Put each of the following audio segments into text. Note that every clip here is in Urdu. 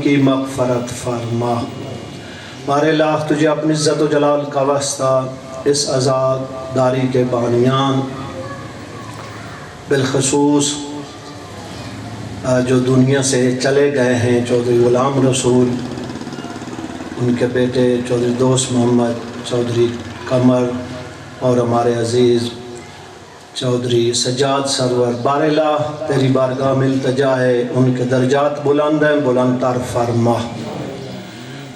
کی مغفرت فرما۔ بارے لاہ تجھے اپنی عزت و جلال کا واسطہ اس آزاد داری کے بانیان بالخصوص جو دنیا سے چلے گئے ہیں، چودھری غلام رسول، ان کے بیٹے چودھری دوست محمد، چودھری قمر اور ہمارے عزیز چودھری سجاد سرور، بار الہ تیری بارگاہ میں التجا ہے ان کے درجات بلند ہیں، بلند تر فرما۔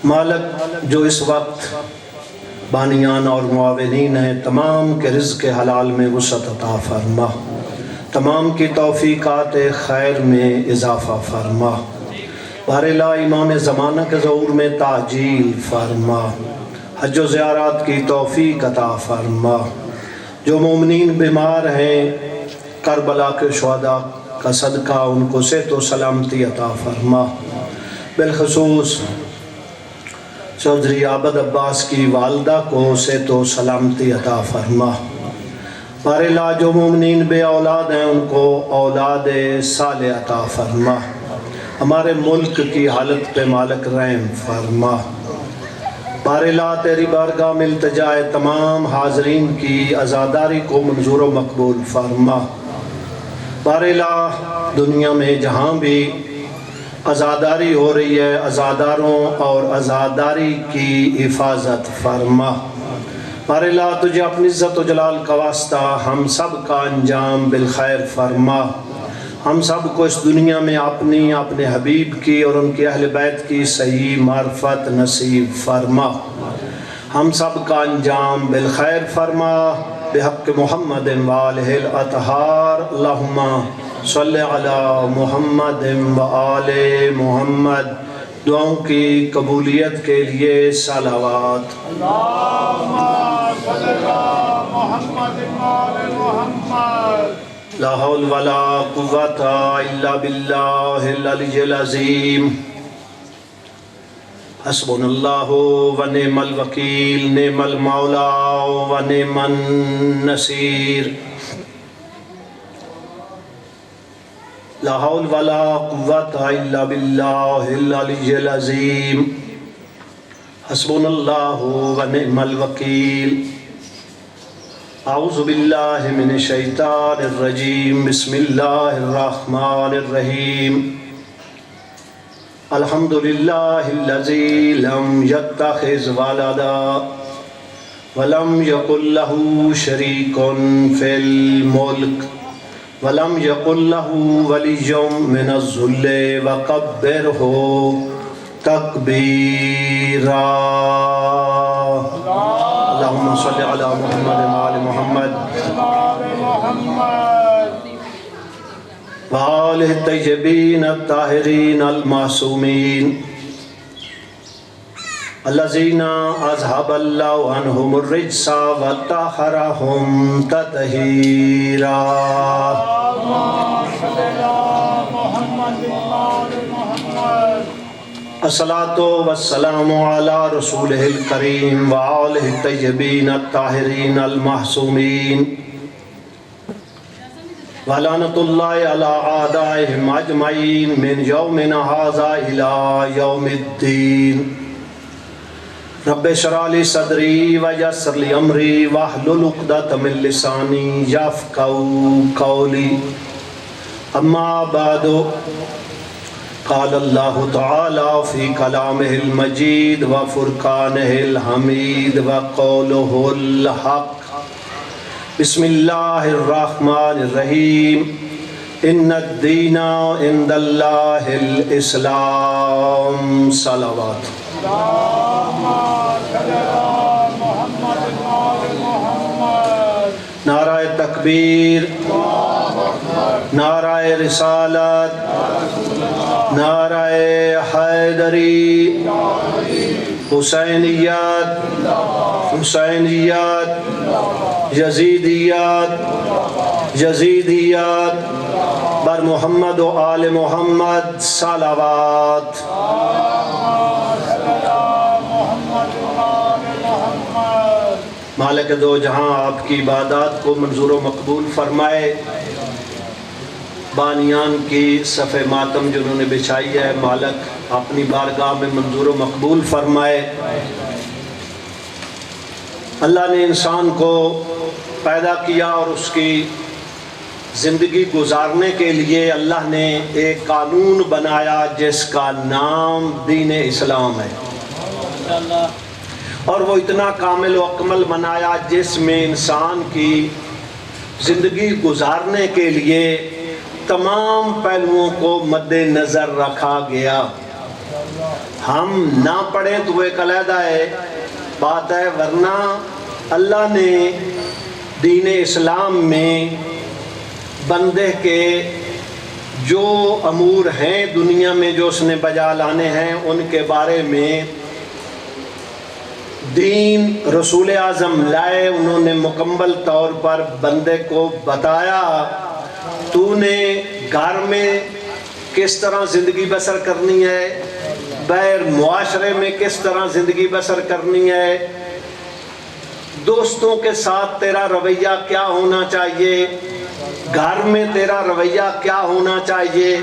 مالک جو اس وقت بانیان اور معاونین ہیں، تمام کے رزق حلال میں وسعت عطا فرما، تمام کی توفیقات خیر میں اضافہ فرما۔ بار الہ امام زمانہ کے ظہور میں تعجیل فرما، حج و زیارات کی توفیق عطا فرما۔ جو مومنین بیمار ہیں، کربلا کے شہداء کا صدقہ ان کو صحت و سلامتی عطا فرما۔ بالخصوص چودھری عابد عباس کی والدہ کو صحت و سلامتی عطا فرما۔ بار الہ جو مومنین بے اولاد ہیں ان کو اولاد صالح عطا فرما۔ ہمارے ملک کی حالت پہ مالک رحم فرما۔ بار الہ تیری بارگاہ میں التجا ہے، تمام حاضرین کی عزاداری کو منظور و مقبول فرما۔ بار الہ دنیا میں جہاں بھی عزاداری ہو رہی ہے، عزاداروں اور عزاداری کی حفاظت فرما۔ بار الہ تجھے اپنی عزت و جلال کا واسطہ ہم سب کا انجام بالخیر فرما۔ ہم سب کو اس دنیا میں اپنے حبیب کی اور ان کے اہل بیت کی صحیح معرفت نصیب فرما۔ ہم سب کا انجام بالخیر فرما، بحق محمد وآلہ الاطہار، اللہم صلی علی محمد وآل محمد۔ دعاؤں کی قبولیت کے لیے صلوات۔ اللہم صلی علی محمد وآل محمد۔ لا حول ولا قوت الا باللہ العلی العظیم۔ حسبنا اللہ ونعم الوکیل، نعم المولا ونعم النصیر۔ لا حول ولا قوت الا باللہ العلی العظیم۔ حسبنا اللہ ونعم الوکیل۔ اعوذ باللہ من الشیطان الرجیم، بسم اللہ الرحمن الرحیم۔ الحمدللہ الذی لم یتخذ ولدا ولم یکن لہ شریک فی الملک ولم یکن لہ ولی من الذل وکبرہ تکبیرا۔ اللہم صلی علی محمد وآل محمد وآلہ الطیبین الطاہرین المعصومین الذین اذھب اللہ عنہم الرجس وطہرہم تطہیرا۔ الصلاۃ والسلام علی رسولہ الکریم وآلہ الطیبین الطاہرین المعصومین ولعنۃ اللہ علی اعدائہم اجمعین من یومنا ھذا الی یوم الدین۔ رب اشرح لی صدری ویسر لی امری واحلل عقدۃ من لسانی یفقہوا قولی۔ اما بعد، قال اللہ تعالی فی کلامہ المجید وفرقانہ الحمید وقولہ الحق۔ بسم اللہ الرحمن الرحیم۔ ان الدین عند اللہ الاسلام۔ صلوات۔ نعرہ تکبیر، نعرہ رسالت، نعرہ حیدری، حسینیت، حسینیت، یزیدیت، یزیدیت، بر محمد و آل محمد صلوات۔ مالک دو جہاں آپ کی عبادات کو منظور و مقبول فرمائے، بانیان کی صف ماتم جنہوں نے بچھائی ہے، مالک اپنی بارگاہ میں منظور و مقبول فرمائے۔ اللہ نے انسان کو پیدا کیا اور اس کی زندگی گزارنے کے لیے اللہ نے ایک قانون بنایا جس کا نام دین اسلام ہے، اور وہ اتنا کامل و اکمل بنایا جس میں انسان کی زندگی گزارنے کے لیے تمام پہلوؤں کو مد نظر رکھا گیا۔ ہم نہ پڑھیں تو وہ ایک علیحدہ بات ہے، ورنہ اللہ نے دین اسلام میں بندے کے جو امور ہیں دنیا میں جو اس نے بجا لانے ہیں ان کے بارے میں دین رسول اعظم لائے، انہوں نے مکمل طور پر بندے کو بتایا تو نے گھر میں کس طرح زندگی بسر کرنی ہے، غیر معاشرے میں کس طرح زندگی بسر کرنی ہے، دوستوں کے ساتھ تیرا رویہ کیا ہونا چاہیے، گھر میں تیرا رویہ کیا ہونا چاہیے،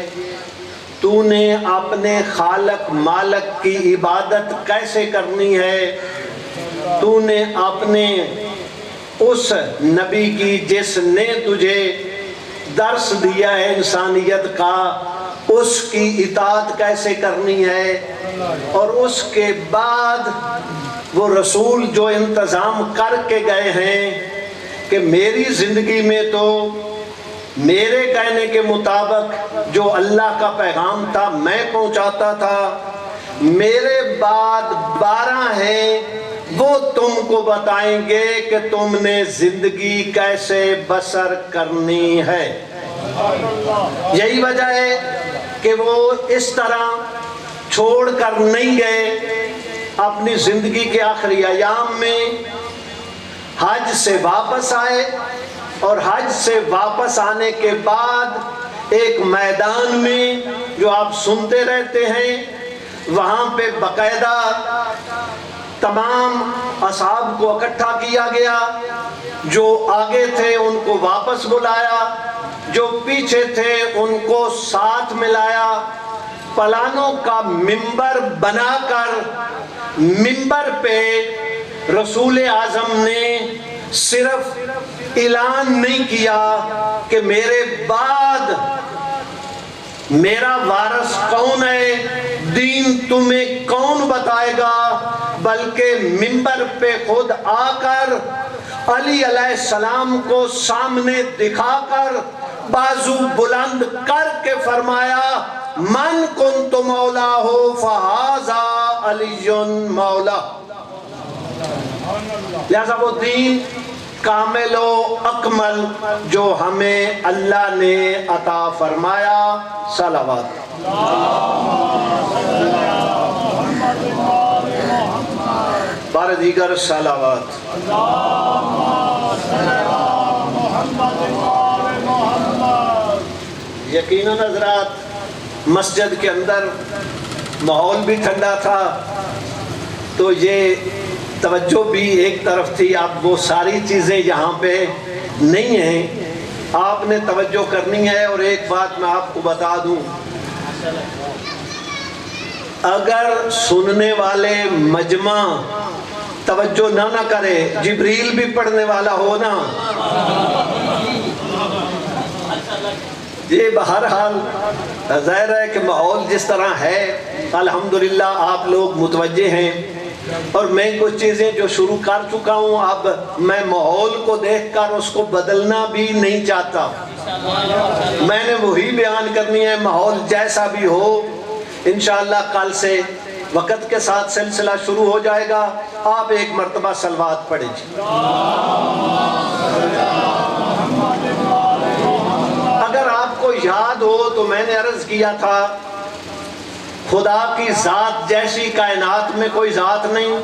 تو نے اپنے خالق مالک کی عبادت کیسے کرنی ہے، تو نے اپنے اس نبی کی جس نے تجھے درس دیا ہے انسانیت کا اس کی اطاعت کیسے کرنی ہے، اور اس کے بعد وہ رسول جو انتظام کر کے گئے ہیں کہ میری زندگی میں تو میرے کہنے کے مطابق جو اللہ کا پیغام تھا میں پہنچاتا تھا، میرے بعد 12 ہیں وہ تم کو بتائیں گے کہ تم نے زندگی کیسے بسر کرنی ہے۔ یہی وجہ ہے کہ وہ اس طرح چھوڑ کر نہیں گئے، اپنی زندگی کے آخری ایام میں حج سے واپس آئے، اور حج سے واپس آنے کے بعد ایک میدان میں جو آپ سنتے رہتے ہیں وہاں پہ باقاعدہ تمام اصحاب کو اکٹھا کیا گیا، جو آگے تھے ان کو واپس بلایا، جو پیچھے تھے ان کو ساتھ ملایا، پلانوں کا منبر بنا کر منبر پہ رسول اعظم نے صرف اعلان نہیں کیا کہ میرے بعد میرا وارث کون ہے، دین تمہیں کون بتائے گا، بلکہ منبر پہ خود آ کر علی علیہ السلام کو سامنے دکھا کر بازو بلند کر کے فرمایا من کنت مولا ہو فہذا علی مولا۔ لہذا وہ دین کامل و اکمل جو ہمیں اللہ نے عطا فرمایا، صلوات بار دیگر صلوات۔ یقیناً حضرات مسجد کے اندر ماحول بھی ٹھنڈا تھا تو یہ توجہ بھی ایک طرف تھی، اب وہ ساری چیزیں یہاں پہ نہیں ہیں، آپ نے توجہ کرنی ہے۔ اور ایک بات میں آپ کو بتا دوں، اگر سننے والے مجمع توجہ نہ کرے، جبریل بھی پڑھنے والا ہو نا، یہ بہرحال ظاہر ہے کہ ماحول جس طرح ہے الحمدللہ آپ لوگ متوجہ ہیں، اور میں کچھ چیزیں جو شروع کر چکا ہوں اب میں ماحول کو دیکھ کر اس کو بدلنا بھی نہیں چاہتا، میں نے وہی بیان کرنی ہے، ماحول جیسا بھی ہو۔ انشاءاللہ کل سے وقت کے ساتھ سلسلہ شروع ہو جائے گا، آپ ایک مرتبہ صلوات پڑھیں جی۔ اگر آپ کو یاد ہو تو میں نے عرض کیا تھا خدا کی ذات جیسی کائنات میں کوئی ذات نہیں،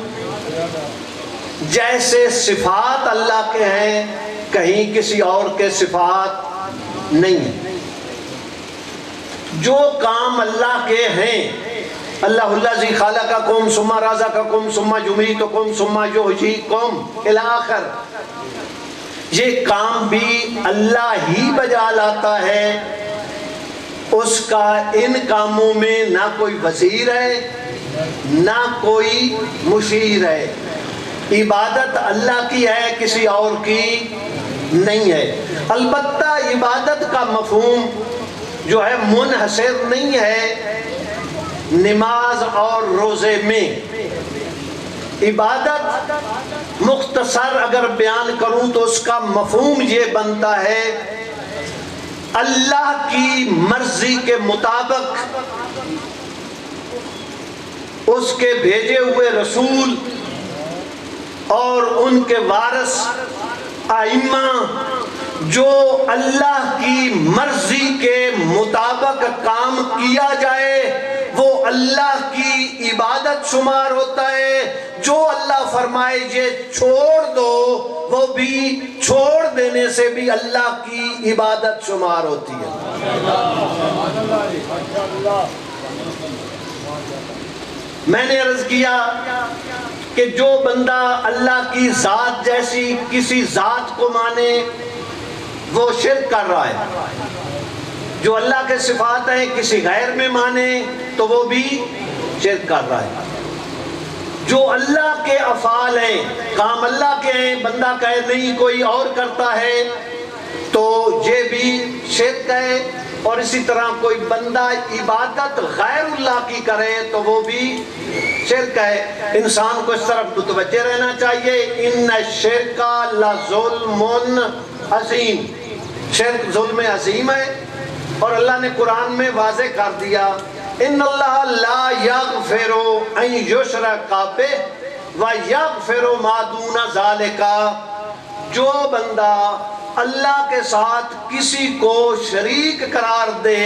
جیسے صفات اللہ کے ہیں کہیں کسی اور کے صفات نہیں ہیں، جو کام اللہ کے ہیں، اللہ الذی خلقکم ثم رزقکم ثم یمیتکم ثم یحییکم الی آخر، یہ کام بھی اللہ ہی بجا لاتا ہے، اس کا ان کاموں میں نہ کوئی وزیر ہے نہ کوئی مشیر ہے. عبادت اللہ کی ہے، کسی اور کی نہیں ہے. البتہ عبادت کا مفہوم جو ہے منحصر نہیں ہے نماز اور روزے میں. عبادت مختصر اگر بیان کروں تو اس کا مفہوم یہ بنتا ہے اللہ کی مرضی کے مطابق اس کے بھیجے ہوئے رسول اور ان کے وارث ائمہ جو اللہ کی مرضی کے مطابق کام کیا جائے وہ اللہ کی عبادت شمار ہوتا ہے. جو اللہ فرمائے یہ چھوڑ دو وہ بھی چھوڑ دینے سے بھی اللہ کی عبادت شمار ہوتی ہے. میں نے عرض کیا کہ جو بندہ اللہ کی ذات جیسی کسی ذات کو مانے وہ شرک کر رہا ہے. جو اللہ کے صفات ہیں کسی غیر میں مانے تو وہ بھی شرک کر رہا ہے. جو اللہ کے افعال ہیں کام اللہ کے ہیں بندہ کہے نہیں کوئی اور کرتا ہے تو یہ بھی شرک ہے. اور اسی طرح کوئی بندہ عبادت غیر اللہ کی کرے تو وہ بھی شرک ہے. انسان کو اس طرف متوجہ رہنا چاہیے. ان الشرک لظلم عظیم، شرک ظلم عظیم ہے. اور اللہ نے قرآن میں واضح کر دیا ان اللہ لا یغفر ان یشرک بہ ویغفر ما دون ذالک. جو بندہ اللہ کے ساتھ کسی کو شریک قرار دے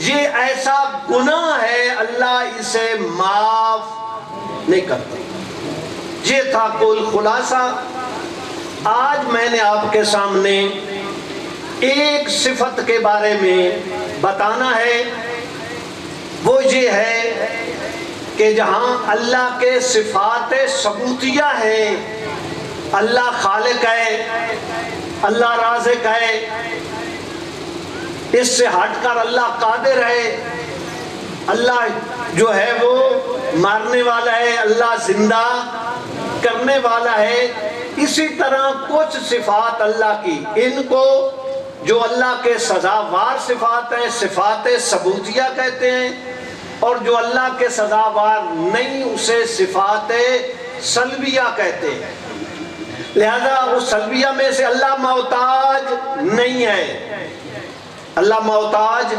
یہ ایسا گناہ ہے اللہ اسے معاف نہیں کرتا. یہ تھا کل خلاصہ. آج میں نے آپ کے سامنے ایک صفت کے بارے میں بتانا ہے. وہ یہ ہے کہ جہاں اللہ کے صفات ثبوتیہ ہیں، اللہ خالق ہے، اللہ رازق ہے، اس سے ہٹ کر اللہ قادر ہے، اللہ جو ہے وہ مارنے والا ہے، اللہ زندہ کرنے والا ہے. اسی طرح کچھ صفات اللہ کی ان کو جو اللہ کے سزاوار صفات ہیں صفات ثبوتیہ کہتے ہیں، اور جو اللہ کے سزاوار نہیں اسے صفات سلبیہ کہتے ہیں. لہذا اس سلبیہ میں سے اللہ محتاج نہیں ہے، اللہ محتاج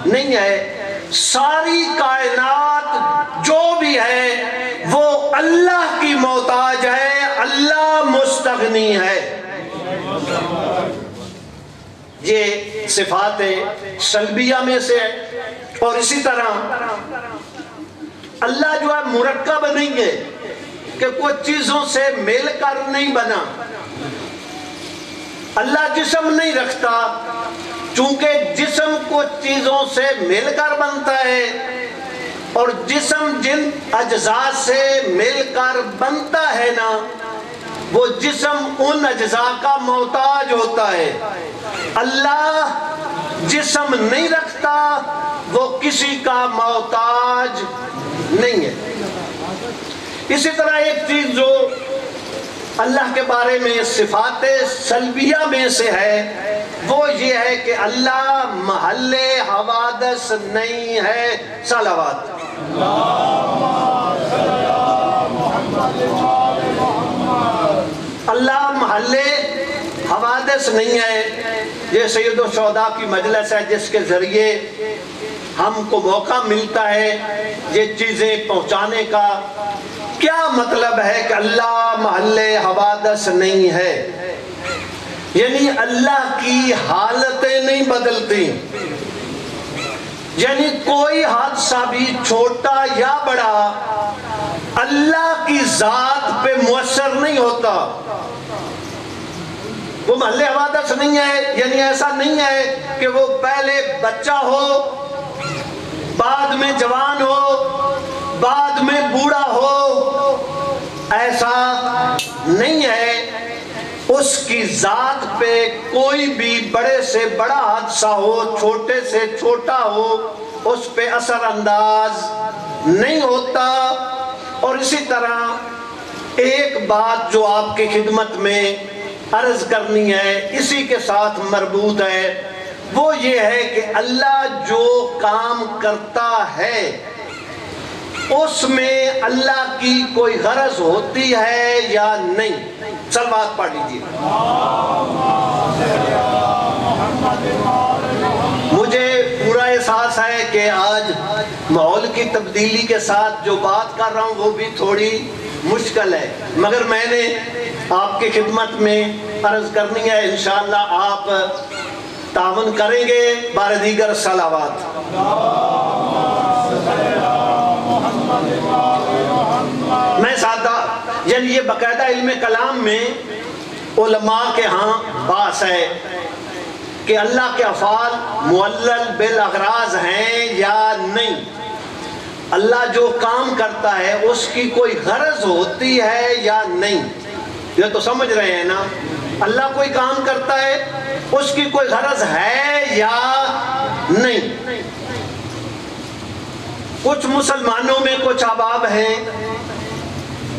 نہیں ہے. ساری کائنات جو بھی ہے وہ اللہ کی محتاج ہے، اللہ مستغنی ہے. یہ صفات سلبیہ میں سے ہے. اور اسی طرح اللہ جو ہے مرکب نہیں ہے کہ کچھ چیزوں سے مل کر نہیں بنا. اللہ جسم نہیں رکھتا چونکہ جسم کچھ چیزوں سے مل کر بنتا ہے، اور جسم جن اجزاء سے مل کر بنتا ہے نا وہ جسم ان اجزاء کا محتاج ہوتا ہے. اللہ جسم نہیں رکھتا، وہ کسی کا محتاج نہیں ہے. اسی طرح ایک چیز جو اللہ کے بارے میں صفات سلبیہ میں سے ہے وہ یہ ہے کہ اللہ محل حوادث نہیں ہے. صلوات اللہ محل حوادث نہیں ہے. یہ سید الشہداء کی مجلس ہے جس کے ذریعے ہم کو موقع ملتا ہے یہ چیزیں پہنچانے کا. کیا مطلب ہے کہ اللہ محل حوادث نہیں ہے؟ یعنی اللہ کی حالتیں نہیں بدلتی، یعنی کوئی حادثہ بھی چھوٹا یا بڑا اللہ کی ذات پہ مؤثر نہیں ہوتا. وہ محل حوادث نہیں ہے، یعنی ایسا نہیں ہے کہ وہ پہلے بچہ ہو بعد میں جوان ہو بعد میں بوڑھا ہو، ایسا نہیں ہے. اس کی ذات پہ کوئی بھی بڑے سے بڑا حادثہ ہو، چھوٹے سے چھوٹا ہو، اس پہ اثر انداز نہیں ہوتا۔ اور اسی طرح ایک بات جو آپ کی خدمت میں عرض کرنی ہے، اسی کے ساتھ مربوط ہے، وہ یہ ہے کہ اللہ جو کام کرتا ہے اس میں اللہ کی کوئی غرض ہوتی ہے یا نہیں؟ صلوات پڑھ لیجیے۔ مجھے پورا احساس ہے کہ آج ماحول کی تبدیلی کے ساتھ جو بات کر رہا ہوں وہ بھی تھوڑی مشکل ہے، مگر میں نے آپ کی خدمت میں عرض کرنی ہے، انشاءاللہ آپ تعاون کریں گے۔ بار دیگر صلوات۔ میں سادہ یعنی یہ باقاعدہ علم کلام میں علماء کے ہاں بحث ہے کہ اللہ کے افعال معلل بالاغراض ہیں یا نہیں۔ اللہ جو کام کرتا ہے اس کی کوئی غرض ہوتی ہے یا نہیں؟ یہ تو سمجھ رہے ہیں نا، اللہ کوئی کام کرتا ہے اس کی کوئی غرض ہے یا نہیں؟ کچھ مسلمانوں میں کچھ احباب ہیں،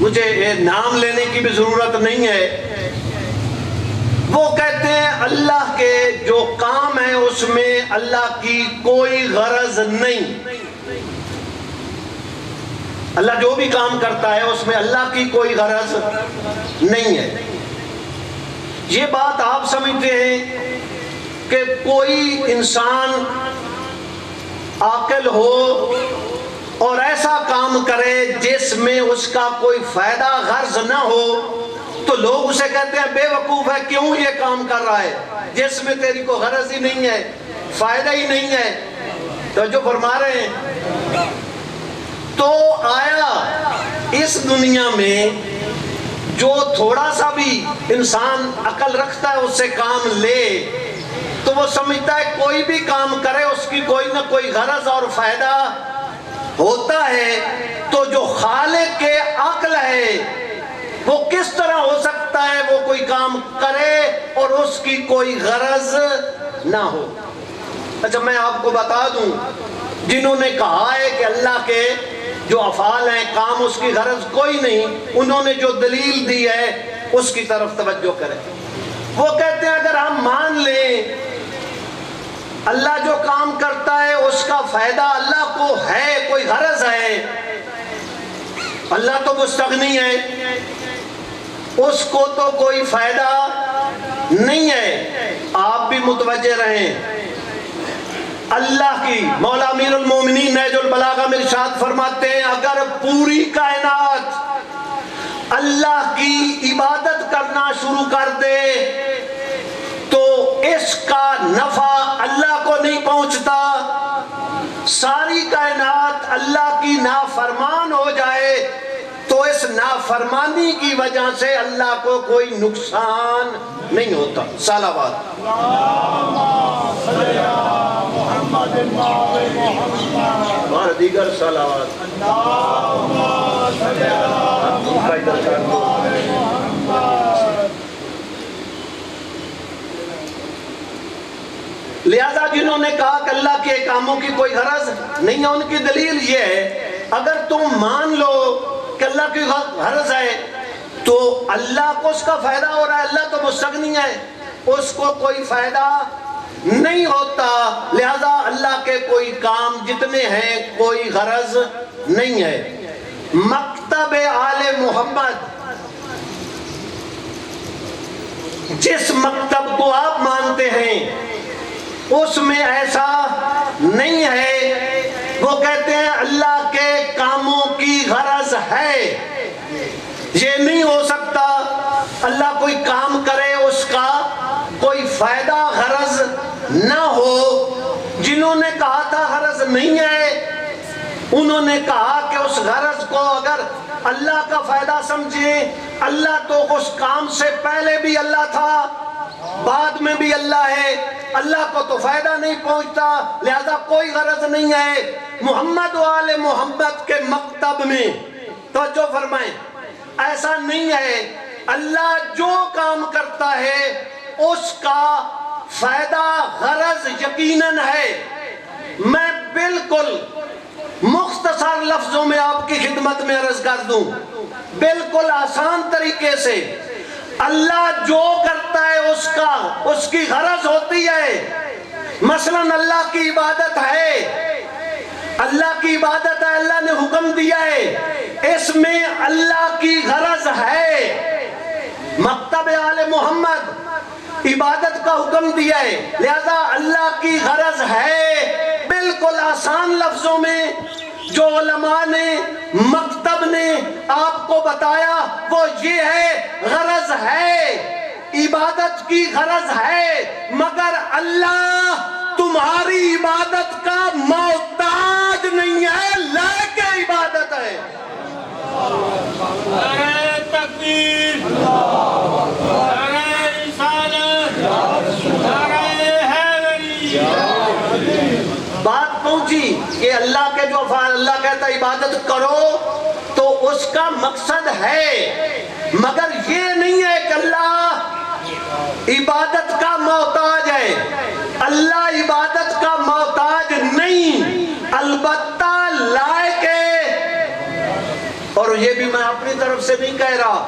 مجھے نام لینے کی بھی ضرورت نہیں ہے، وہ کہتے ہیں اللہ کے جو کام ہے اس میں اللہ کی کوئی غرض نہیں۔ اللہ جو بھی کام کرتا ہے اس میں اللہ کی کوئی غرض نہیں ہے۔ یہ بات آپ سمجھتے ہیں کہ کوئی انسان عاقل ہو اور ایسا کام کرے جس میں اس کا کوئی فائدہ غرض نہ ہو تو لوگ اسے کہتے ہیں بے وقوف ہے، کیوں یہ کام کر رہا ہے جس میں تیری کوئی غرض ہی نہیں ہے، فائدہ ہی نہیں ہے۔ تو جو فرما رہے ہیں، تو آیا اس دنیا میں جو تھوڑا سا بھی انسان عقل رکھتا ہے اس سے کام لے تو وہ سمجھتا ہے کوئی بھی کام کرے اس کی کوئی نہ کوئی غرض اور فائدہ ہوتا ہے۔ تو جو خالق کے عقل ہے وہ کس طرح ہو سکتا ہے وہ کوئی کام کرے اور اس کی کوئی غرض نہ ہو؟ اچھا میں آپ کو بتا دوں، جنہوں نے کہا ہے کہ اللہ کے جو افعال ہیں کام اس کی غرض کوئی نہیں، انہوں نے جو دلیل دی ہے اس کی طرف توجہ کریں۔ وہ کہتے ہیں اگر ہم مان لیں اللہ جو کام کرتا ہے اس کا فائدہ اللہ کو ہے، کوئی غرض ہے، اللہ تو مستغنی ہے، اس کو تو کوئی فائدہ نہیں ہے۔ آپ بھی متوجہ رہیں، اللہ کی مولا امیر المومنین نہج البلاغہ میں ارشاد فرماتے ہیں اگر پوری کائنات اللہ کی عبادت کرنا شروع کر دے تو اس کا نفع اللہ کو نہیں پہنچتا، ساری کائنات اللہ کی نافرمان ہو جائے تو اس نافرمانی کی وجہ سے اللہ کو کوئی نقصان نہیں ہوتا۔ صلوات۔ اور دیگر صلوات۔ لہذا جنہوں نے کہا کہ اللہ کے کاموں کی کوئی غرض نہیں ہے، ان کی دلیل یہ ہے اگر تم مان لو کہ اللہ کی غرض ہے تو اللہ کو اس کا فائدہ ہو رہا ہے، اللہ تو مستغنی ہے، اس کو کوئی فائدہ نہیں ہوتا، لہذا اللہ کے کوئی کام جتنے ہیں کوئی غرض نہیں ہے۔ مکتب آل محمد، جس مکتب کو آپ مانتے ہیں اس میں ایسا نہیں ہے۔ وہ کہتے ہیں اللہ کے کاموں کی غرض ہے، یہ نہیں ہو سکتا اللہ کوئی کام کرے اس کا کوئی فائدہ غرض نہ ہو۔ جنہوں نے کہا تھا غرض نہیں ہے، انہوں نے کہا کہ اس غرض کو اگر اللہ کا فائدہ سمجھیں، اللہ تو اس کام سے پہلے بھی اللہ تھا، بعد میں بھی اللہ ہے، اللہ کو تو فائدہ نہیں پہنچتا، لہذا کوئی غرض نہیں ہے۔ محمد و آل محمد کے مکتب میں توجہ فرمائیں، ایسا نہیں ہے اللہ جو کام کرتا ہے اس کا فائدہ غرض یقیناً ہے۔ میں بالکل مختصر لفظوں میں آپ کی خدمت میں عرض کر دوں، بالکل آسان طریقے سے، اللہ جو کرتا ہے اس کی غرض ہوتی ہے۔ مثلا اللہ کی عبادت ہے، اللہ کی عبادت ہے، اللہ نے حکم دیا ہے، اس میں اللہ کی غرض ہے۔ مکتب آل محمد عبادت کا حکم دیا ہے، لہذا اللہ کی غرض ہے۔ بالکل آسان لفظوں میں جو علماء نے مکتب نے آپ کو بتایا وہ یہ ہے، غرض ہے، عبادت کی غرض ہے، مگر اللہ تمہاری عبادت کا محتاج نہیں ہے، لائق عبادت ہے۔ نعرہ تکبیر، نعرہ رسالت، نعرہ حیدری۔ بات پہنچی کہ اللہ کے جو افعال، اللہ کہتا ہے عبادت کرو تو اس کا مقصد ہے، مگر یہ نہیں ہے کہ اللہ عبادت کا محتاج ہے۔ اللہ عبادت کا محتاج نہیں، البتہ لائق ہے۔ اور یہ بھی میں اپنی طرف سے نہیں کہہ رہا،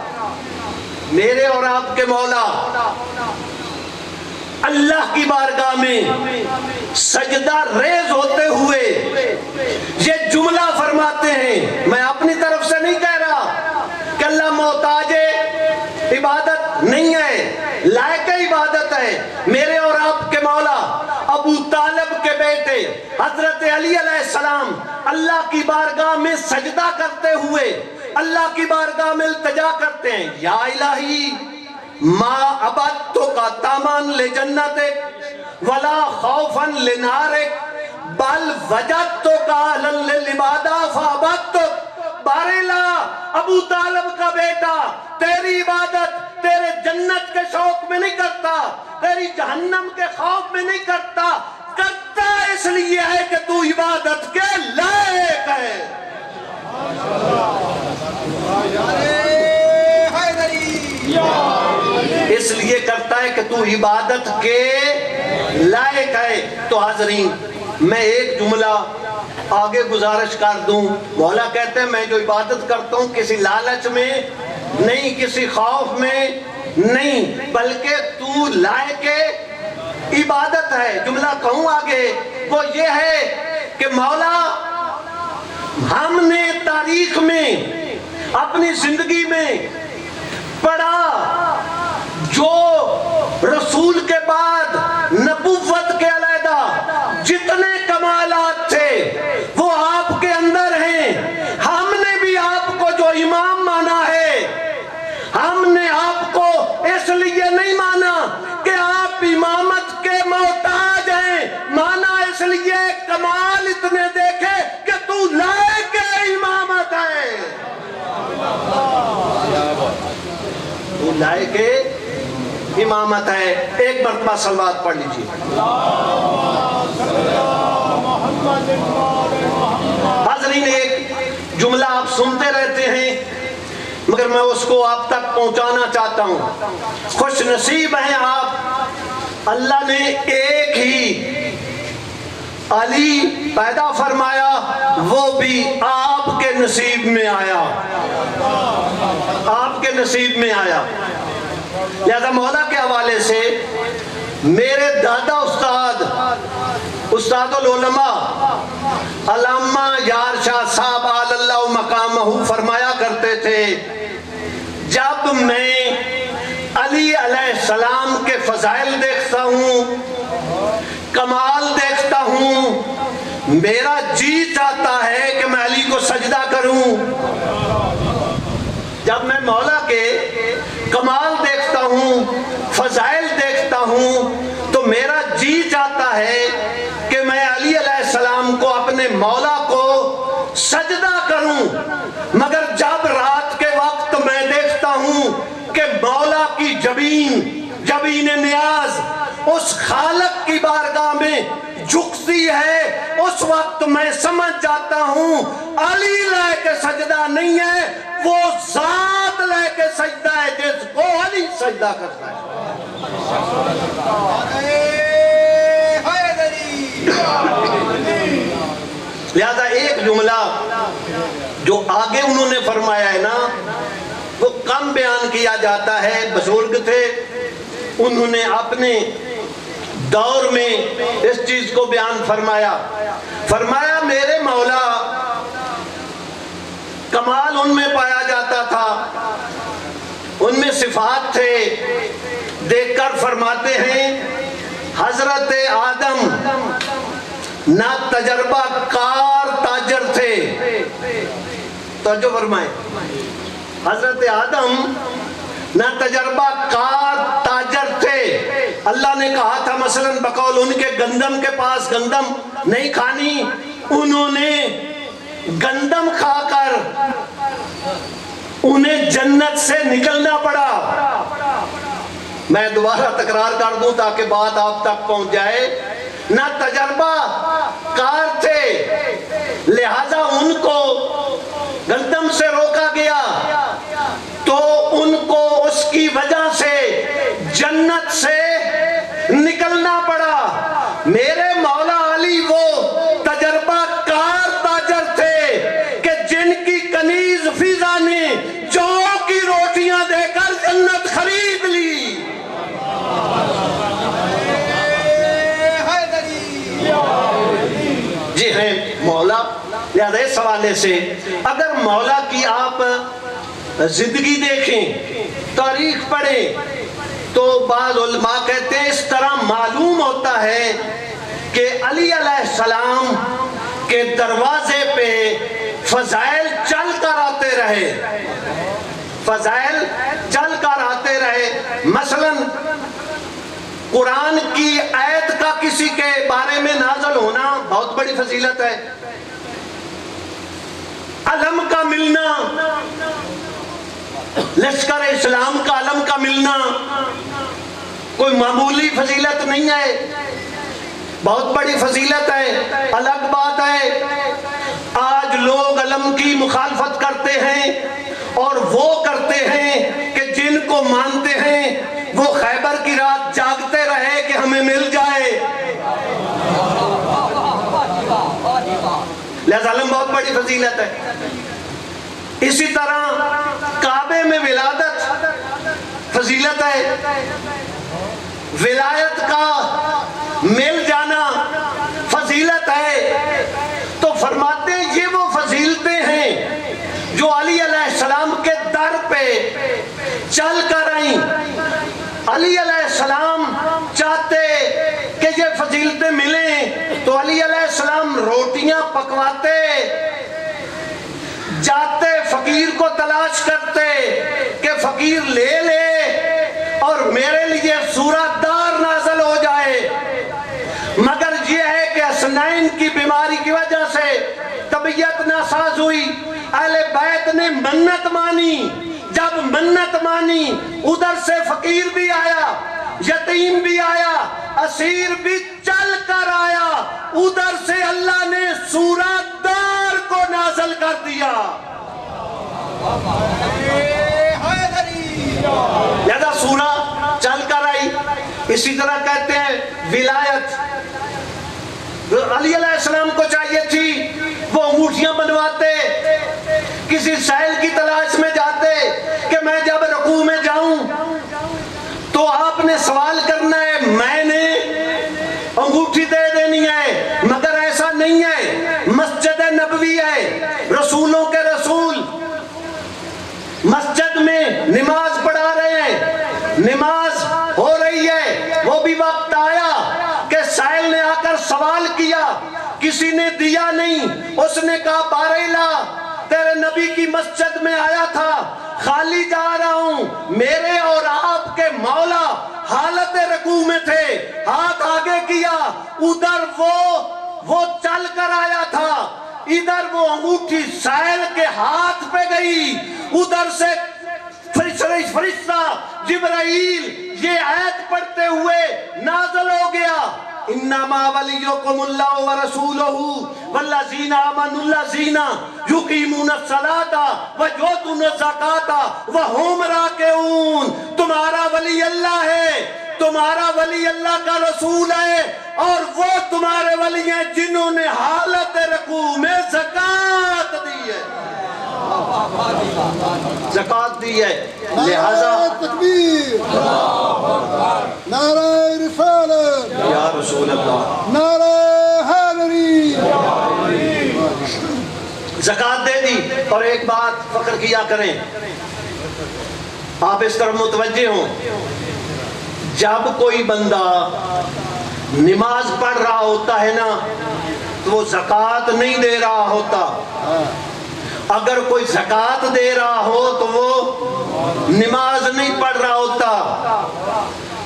میرے اور آپ کے مولا اللہ کی بارگاہ میں سجدہ ریز ہوتے ہوئے یہ جملہ فرماتے ہیں، میں اپنی طرف سے نہیں کہہ رہا کہ اللہ محتاج عبادت نہیں ہے، لائق عبادت ہے۔ میرے اور آپ کے مولا ابو طالب کے بیٹے حضرت علی علیہ السلام اللہ کی بارگاہ میں سجدہ کرتے ہوئے اللہ کی بارگاہ میں التجا کرتے ہیں، یا الہی ما عبدتک تامان لجنتک ولا خوفا لنارک بل وجدتک اہلا للعبادہ فعبدتک۔ بارلا ابو طالب کا بیٹا تیری عبادت تیرے جنت کے شوق میں نہیں کرتا، تیری جہنم کے خوف میں نہیں کرتا، کرتا اس لیے ہے کہ تو عبادت کے لائق ہے۔ اس لیے کرتا ہے کہ تو عبادت کے لائق ہے۔ تو حاضرین، میں ایک جملہ آگے گزارش کر دوں۔ مولا کہتے ہیں میں جو عبادت کرتا ہوں کسی لالچ میں نہیں، کسی خوف میں نہیں، بلکہ تو لائق عبادت ہے۔ جملہ کہوں آگے وہ یہ ہے کہ مولا ہم نے تاریخ میں اپنی زندگی میں پڑھا، جو رسول کے بعد نبوت کے علیحدہ جتنے کمالات تھے وہ آپ کے اندر ہیں۔ ہم نے بھی آپ کو جو امام مانا ہے، ہم نے آپ کو اس لیے نہیں مانا کہ آپ امامت کے محتاج ہیں، مانا اس لیے کمال اتنے دیکھے کہ تو لائق امامت ہے، تو لائق امامت ہے۔ ایک مرتبہ صلوات پڑھ لیجیے۔ حاضرین، ایک جملہ آپ سنتے رہتے ہیں مگر میں اس کو آپ تک پہنچانا چاہتا ہوں۔ خوش نصیب ہیں آپ، اللہ نے ایک ہی علی پیدا فرمایا، وہ بھی آپ کے نصیب میں آیا، آپ کے نصیب میں آیا۔ لہذا مولا کے حوالے سے میرے دادا استاد العلماء علامہ یار شاہ صاحب علی اللہ مقامہ فرمایا کرتے تھے، جب میں علی علیہ السلام کے فضائل دیکھتا ہوں، کمال دیکھتا ہوں، میرا جی چاہتا ہے کہ میں علی کو سجدہ کروں۔ جب میں مولا کے کمال دیکھتا ہوں، فضائل دیکھتا ہوں، تو میرا جی چاہتا ہے کہ میں علی علیہ السلام کو اپنے مولا کو سجدہ کروں، مگر جب رات کے وقت میں دیکھتا ہوں کہ مولا کی جبین نیاز اس خالق کی بارگاہ میں جھکتی ہے، اس وقت میں سمجھ جاتا ہوں علی لائق سجدہ نہیں ہے، وہ ذات لائق کہ سجدہ ہے جس کو علی سجدہ کرتا ہے۔ لہذا ایک جملہ جو آگے انہوں نے فرمایا ہے نا وہ کم بیان کیا جاتا ہے۔ بزرگ تھے، انہوں نے اپنے دور میں اس چیز کو بیان فرمایا، فرمایا میرے مولا کمال ان میں پایا جاتا تھا، ان میں صفات تھے۔ دیکھ کر فرماتے ہیں حضرت آدم نہ تجربہ کار تاجر تھے، توجہ فرمائیں، حضرت آدم نہ تجربہ کار تاجر تھے۔ اللہ نے کہا تھا مثلا بقول ان کے گندم کے پاس گندم نہیں کھانی، انہوں نے گندم کھا کر انہیں جنت سے نکلنا پڑا۔ میں دوبارہ تکرار کر دوں تاکہ بات آپ تک پہنچ جائے، نہ تجربہ کار تھے لہذا ان کو گندم سے روکا گیا تو ان کو اس کی وجہ سے جنت سے نکلنا پڑا۔ میرے مولا علی وہ تجربہ کار تاجر تھے کہ جن کی کنیز فضا نے جو کی روٹیاں دے کر جنت خرید لی۔ جی ہیں مولا، لہذا اس حوالے سے اگر مولا کی آپ زندگی دیکھیں، تاریخ پڑھیں تو بعض علماء کہتے ہیں اس طرح معلوم ہوتا ہے کہ علی علیہ السلام کے دروازے پہ فضائل چل کر آتے رہے، فضائل چل کر آتے رہے۔ مثلا قرآن کی آیت کا کسی کے بارے میں نازل ہونا بہت بڑی فضیلت ہے، علم کا ملنا، لشکر اسلام کا علم کا ملنا کوئی معمولی فضیلت نہیں ہے، بہت بڑی فضیلت ہے۔ الگ بات ہے آج لوگ علم کی مخالفت کرتے ہیں اور وہ کرتے ہیں کہ جن کو مانتے ہیں وہ خیبر کی رات جاگتے رہے کہ ہمیں مل جائے، لہذا علم بہت بڑی فضیلت ہے۔ اسی طرح کعبے میں ولادت فضیلت ہے، ولایت کا مل جانا فضیلت ہے۔ تو فرماتے ہیں یہ وہ فضیلتیں ہیں جو علی علیہ السلام کے در پہ چل کر آئیں۔ علی علیہ السلام چاہتے کہ یہ فضیلتیں ملیں تو علی علیہ السلام روٹیاں پکواتے، جاتے فقیر کو تلاش کرتے کہ فقیر لے لے اور میرے لیے سورۃ دار نازل ہو جائے، مگر یہ ہے کہ حسنین کی بیماری کی وجہ سے طبیعت ناساز ہوئی، اہل بیت نے منت مانی، جب منت مانی ادھر سے فقیر بھی آیا، یتیم بھی آیا، اسیر بھی چل کر آیا، ادھر سے اللہ نے سورۃ دار کو نازل کر دیا۔ لہذا سورہ چل کر آئی۔ اسی طرح کہتے ہیں ولایت، علی علیہ السلام کو چاہیے تھی وہ انگوٹھیاں بنواتے، کسی سائل کی تلاش میں جاتے کہ میں جب رکوع میں جاؤں تو آپ نے سوال کرنا ہے، میں نے انگوٹھی دے دینی ہے، مگر ایسا نہیں ہے۔ مسجد نبوی ہے، رسولوں کے رسول مسجد میں نماز پڑھا رہے ہیں، نماز ہو رہی ہے، وہ بھی وقت آیا کہ سائل نے آ کر سوال کیا، کسی نے دیا نہیں، اس نے کہا بارئلہ تیرے نبی کی مسجد میں آیا تھا، خالی جا رہا ہوں، میرے اور آپ کے مولا حالت رکوع میں تھے، ہاتھ آگے کیا، ادھر وہ چل کر آیا تھا، ادھر وہ انگوٹھی سائل کے ہاتھ پہ گئی، ادھر سے فرشتہ جبرائیل یہ آیت پڑھتے ہوئے نازل ہو گیا، انما ولیکم اللہ ورسولہ والذین آمنوا الذین یقیمون الصلاۃ ویؤتون الزکاۃ وہم راکعون. تمہارا ولی اللہ ہے، تمہارا ولی اللہ کا رسول ہے، اور وہ تمہارے ولی ہیں جنہوں نے حالت رکوع میں زکوٰۃ دی ہے، زکوٰۃ دی ہے. لہذا تکبیر، نعرہ رسالت، یا رسول اللہ، نعرہ حیدری. زکوٰۃ دے دی. اور ایک بات فکر کیا کریں، آپ اس طرف متوجہ ہوں، جب کوئی بندہ نماز پڑھ رہا ہوتا ہے نا تو وہ زکوٰۃ نہیں دے رہا ہوتا. اگر کوئی زکوٰۃ دے رہا ہو تو وہ نماز نہیں پڑھ رہا ہوتا.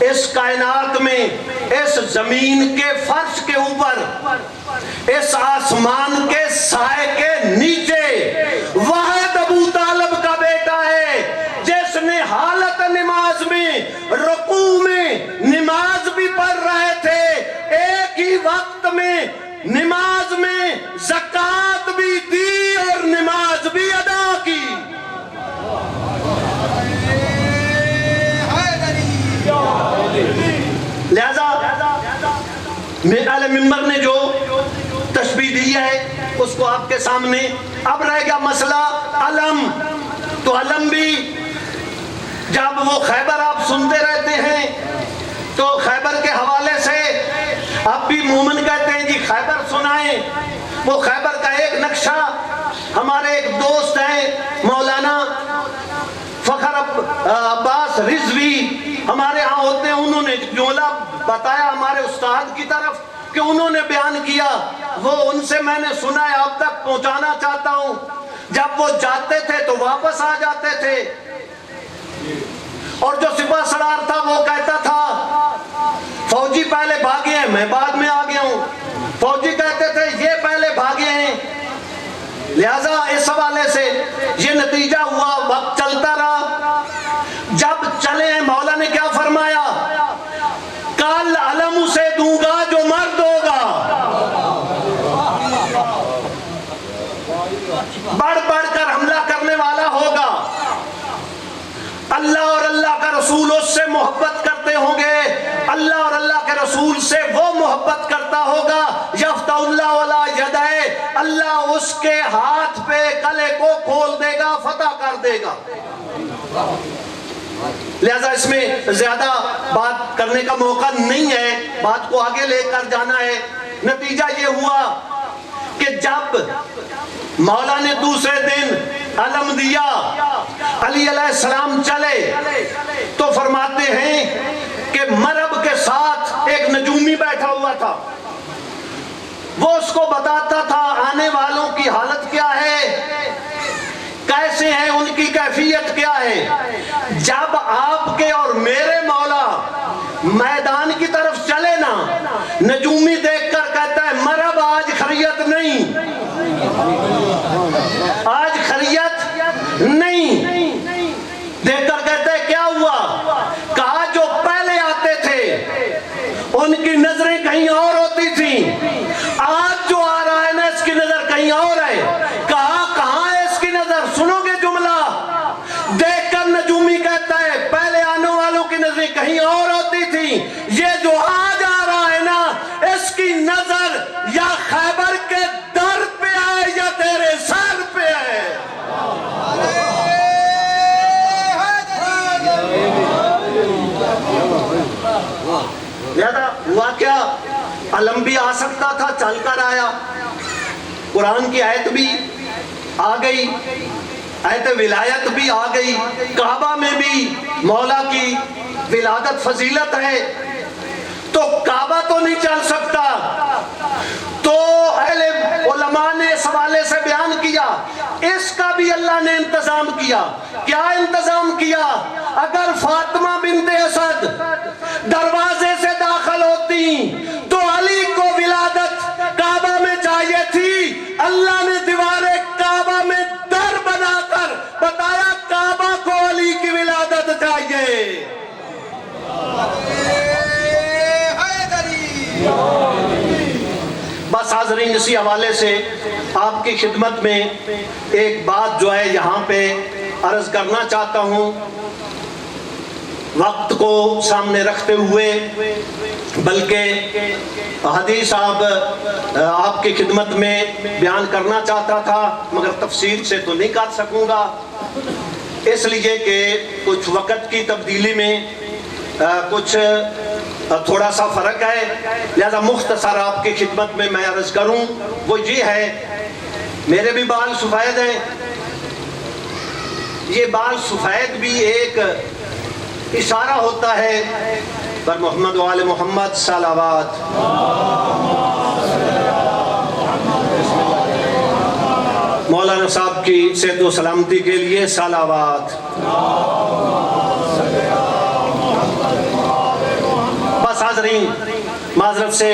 اس کائنات میں، اس زمین کے فرش کے اوپر، اس آسمان کے سائے کے نیچے واحد ابو طالب کا بیٹا ہے جس نے حالت نماز میں، رکوع میں نماز بھی پڑھ رہے تھے، ایک ہی وقت میں نماز میں زکوٰۃ بھی دی اور نماز بھی ادا کی. لہذا میرے ممبر نے جو تشبیہ دی ہے اس کو آپ کے سامنے. اب رہ گیا مسئلہ علم. تو علم بھی جب وہ خیبر آپ سنتے رہتے ہیں تو خیبر کے حوالے سے اب بھی مومن کہتے ہیں جی خیبر سنائیں. وہ خیبر کا ایک نقشہ ہمارے ایک دوست ہیں مولانا فخر عباس رضوی ہمارے ہاں ہوتے ہیں، انہوں نے جملہ بتایا ہمارے استاد کی طرف کہ انہوں نے بیان کیا، وہ ان سے میں نے سنا ہے، اب تک پہنچانا چاہتا ہوں. جب وہ جاتے تھے تو واپس آ جاتے تھے، اور جو سپاہ سالار تھا وہ کہتا تھا فوجی پہلے بھاگے ہیں، میں بعد میں آ گیا ہوں. فوجی کہتے تھے یہ پہلے بھاگے ہیں. لہذا اس حوالے سے یہ نتیجہ ہوا، وقت چلتا رہا. جب چلے ہیں مولا نے کیا فرمایا؟ کل علم اسے دوں گا جو مرد ہوگا، بڑھ بڑھ کر حملہ کرنے والا ہوگا. اللہ اور اللہ کا رسول اس سے محبت کرتے ہوں گے، اللہ اور اللہ کے رسول سے وہ محبت کرتا ہوگا. یفتح اللہ ولا یدائے، اللہ اس کے ہاتھ پہ کلے کو کھول دے گا، فتح کر دے گا. لہذا اس میں زیادہ بات کرنے کا موقع نہیں ہے، بات کو آگے لے کر جانا ہے. نتیجہ یہ ہوا کہ جب مولا نے دوسرے دن علم دیا، علی علیہ السلام چلے تو فرماتے ہیں کہ مرب کے ساتھ ایک نجومی بیٹھا ہوا تھا. وہ اس کو بتاتا تھا آنے والوں کی حالت کیا ہے، کیسے ہیں، ان کی کیفیت کیا ہے. جب آپ کے اور میرے مولا میدان کی طرف چلے نا، نجومی دیکھ کر کہتا ہے مرب آج خریت نہیں، آج خریت نہیں. دیکھ کر کہتا ہے کیا ہوا؟ کہا جو پہلے آتے تھے ان کی نظریں کہیں اور ہوتی تھیں، آج جو آ رہا ہے نا اس کی نظر کہیں اور ہے. کہا کہاں ہے اس کی نظر؟ سنو گے جملہ. دیکھ کر نجومی کہتا ہے پہلے آنے والوں کی نظریں کہیں اور ہوتی تھیں، یہ جو آج آ رہا ہے نا اس کی نظر یا خیبر کے در پہ ہے یا تیرے سر پہ ہے. لہذا ہوا کیا؟ علم بھی آ سکتا تھا، چل کر آیا. قرآن کی آیت بھی آ گئی، آیت ولایت بھی آ گئی. کعبہ میں بھی مولا کی ولادت فضیلت ہے، تو کعبہ تو نہیں چل سکتا. تو اہل علماء نے اس حوالے سے بیان کیا، اس کا بھی اللہ نے انتظام کیا. کیا انتظام کیا؟ اگر فاطمہ بنت اسد دروازے سے داخل ہوتی تو علی کو ولادت کعبہ میں چاہیے تھی. اللہ نے دیوار کعبہ میں در بنا کر بتایا کعبہ کو علی کی ولادت چاہیے. حاضرین اسی حوالے سے آپ کی خدمت میں ایک بات جو ہے یہاں پہ عرض کرنا چاہتا ہوں، وقت کو سامنے رکھتے ہوئے، بلکہ حدیث آپ کی خدمت میں بیان کرنا چاہتا تھا مگر تفصیل سے تو نہیں کر سکوں گا، اس لیے کہ کچھ وقت کی تبدیلی میں کچھ تھوڑا سا فرق ہے، لہذا مختصر آپ کی خدمت میں عرض کروں وہ یہ ہے، میرے بھی بال سفید ہیں، یہ بال سفید بھی ایک اشارہ ہوتا ہے پر محمد و آل محمد صلوات۔ مولانا صاحب کی صحت و سلامتی کے لیے صلوات۔ بس حاضرین، معذرت سے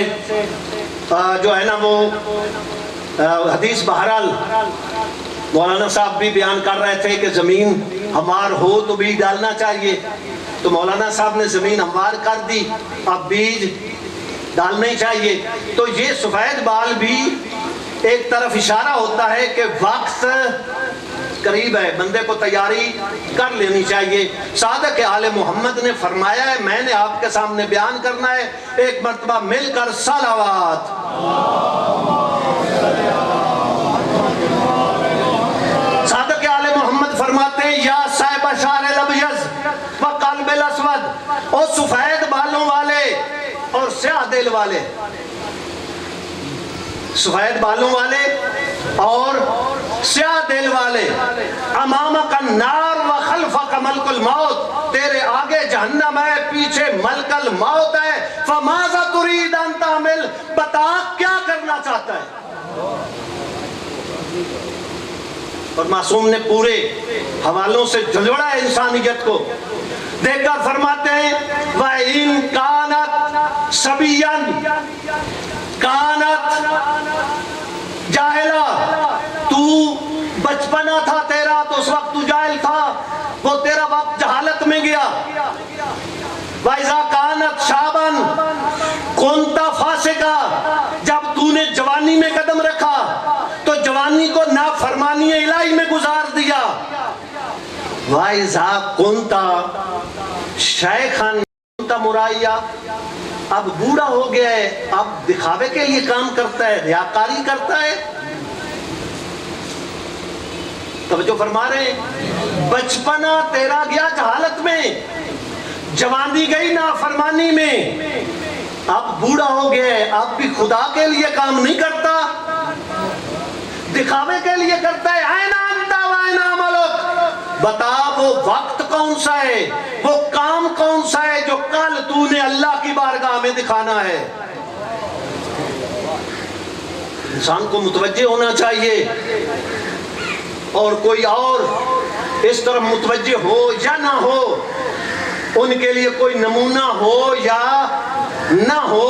جو ہے نا وہ حدیث بہرحال مولانا صاحب بھی بیان کر رہے تھے کہ زمین ہموار ہو تو بیج ڈالنا چاہیے، تو مولانا صاحب نے زمین ہموار کر دی، اب بیج ڈالنا ہی چاہیے، تو یہ سفید بال بھی ایک طرف اشارہ ہوتا ہے کہ وقت قریب ہے، بندے کو تیاری کر لینی چاہیے۔ صادق آل محمد نے فرمایا ہے، میں نے آپ کے سامنے بیان کرنا ہے، ایک مرتبہ مل کر صلوات۔ صادق آل محمد فرماتے ہیں، یا صاحب شعر الابیض و قلب الاسود، اور سفید بالوں والے اور سیاہ دل والے، سفید بالوں والے اور سیاہ دل والے، امامک النار و خلفک ملک الموت، تیرے آگے جہنم ہے پیچھے ملک الموت ہے، فماذا ترید ان تعمل، بتا کیا کرنا چاہتا ہے۔ اور معصوم نے پورے حوالوں سے جھلوڑا ہے انسانیت کو، دیکھ کر فرماتے ہیں وَإِن كَانَتْ صَبِيًّا كَانَتْ جاہلا، تو بچپنا تھا تیرا تو اس وقت تو جاہل تھا، وہ تیرا وقت جہالت میں گیا۔ وَإِذَا كَانَتْ شَابًا كُنْتَ فَاسِقًا، جب تو نے جوانی میں قدم رکھا تو جوانی کو نافرمانی الہی میں گزار دیا۔ وَإِذَا كُنْتَ شَيْخًا كُنْتَ مُرَائِّيًا، اب بوڑھا ہو گیا ہے، اب دکھاوے کے لیے کام کرتا ہے، ریاکاری کرتا ہے۔ توجہ فرما رہے ہیں، بچپنا تیرا گیا جہالت میں، جوانی گئی نافرمانی میں، اب بوڑھا ہو گیا ہے، اب بھی خدا کے لیے کام نہیں کرتا، دکھاوے کے لیے کرتا ہے۔ آئینہ انتا و آئینہ عملک، بتا وہ وقت کون سا ہے، وہ کام کون سا ہے جو کل تو نے اللہ کی بارگاہ میں دکھانا ہے۔ انسان کو متوجہ ہونا چاہیے، اور کوئی اور اس طرح متوجہ ہو یا نہ ہو، ان کے لیے کوئی نمونہ ہو یا نہ ہو،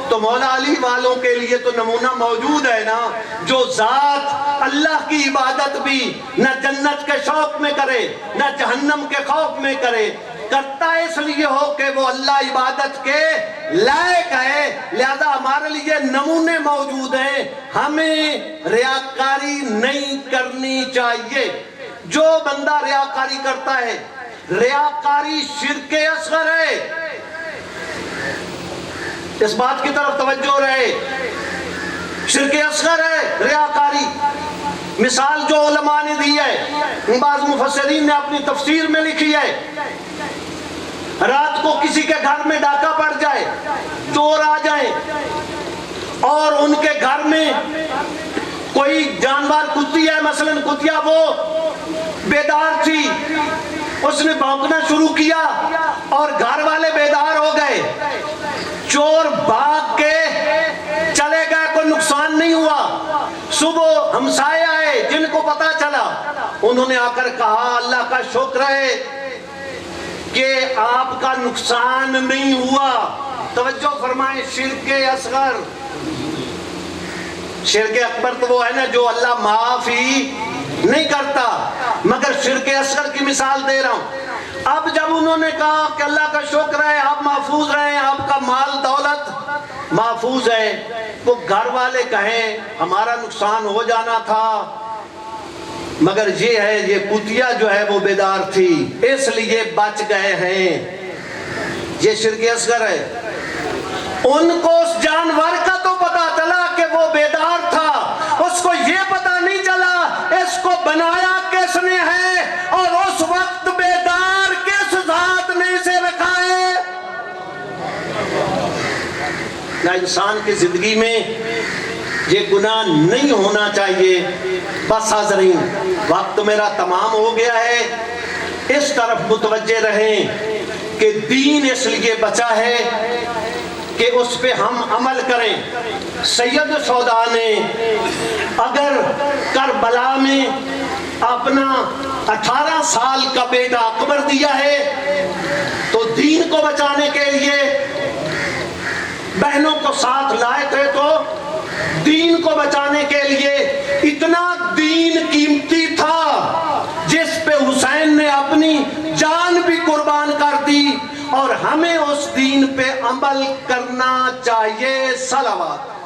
تو مولا علی والوں کے لیے تو نمونہ موجود ہے نا، جو ذات اللہ کی عبادت بھی نہ جنت کے شوق میں کرے نہ جہنم کے خوف میں کرے، کرتا اس لیے ہو کہ وہ اللہ عبادت کے لائق ہے، لہذا ہمارے لیے نمونے موجود ہیں۔ ہمیں ریاکاری نہیں کرنی چاہیے۔ جو بندہ ریاکاری کرتا ہے، ریاکاری شرک اصغر ہے، اس بات کی طرف توجہ رہے، شرک اصغر ہے ریاکاری۔ مثال جو علماء نے دی ہے، بعض مفسرین نے اپنی تفسیر میں لکھی ہے، رات کو کسی کے گھر میں ڈاکہ پڑ جائے، چور آ جائیں اور ان کے گھر میں کوئی جانور کتی ہے، مثلا کتیا وہ بیدار تھی، اس نے بھونکنا شروع کیا اور گھر والے بیدار ہو گئے، چور بھاگ کے چلے گئے، کوئی نقصان نہیں ہوا۔ صبح ہمسائے آئے جن کو پتا چلا، انہوں نے آ کر کہا اللہ کا شکر ہے کہ آپ کا نقصان نہیں ہوا۔ توجہ فرمائیں، شرک اصغر، شرک اکبر تو وہ ہے نا جو اللہ معاف ہی نہیں کرتا، مگر شرک اصغر کی مثال دے رہا ہوں۔ اب جب انہوں نے کہا کہ اللہ کا شکر ہے آپ محفوظ رہیں، آپ کا مال دولت محفوظ ہے. وہ گھر والے کہیں ہمارا نقصان ہو جانا تھا، مگر یہ ہے یہ کتیا جو ہے وہ بیدار تھی اس لیے بچ گئے ہیں. یہ شرک اصغر ہے. ان کو اس جانور کا تو پتا چلا کہ وہ بیدار تھا، اس کو یہ پتا نہیں چلا اس کو بنایا کس نے ہے اور اس وقت بیدار کس ذات نے اسے رکھا ہے. نہ انسان کی زندگی میں یہ گناہ نہیں ہونا چاہیے. بس حاضرین، وقت میرا تمام ہو گیا ہے. اس طرف متوجہ رہیں کہ دین اس لیے بچا ہے کہ اس پہ ہم عمل کریں. سید سودا نے اگر کربلا میں اپنا 18 سال کا بیٹا اکبر دیا ہے تو دین کو بچانے کے لیے بہنوں کو ساتھ لائے تھے، تو دین کو بچانے کے لیے اتنا دین قیمتی تھا جس پہ حسین نے اپنی جان بھی قربان کر دی، اور ہمیں اس دین پہ عمل کرنا چاہیے. صلوات.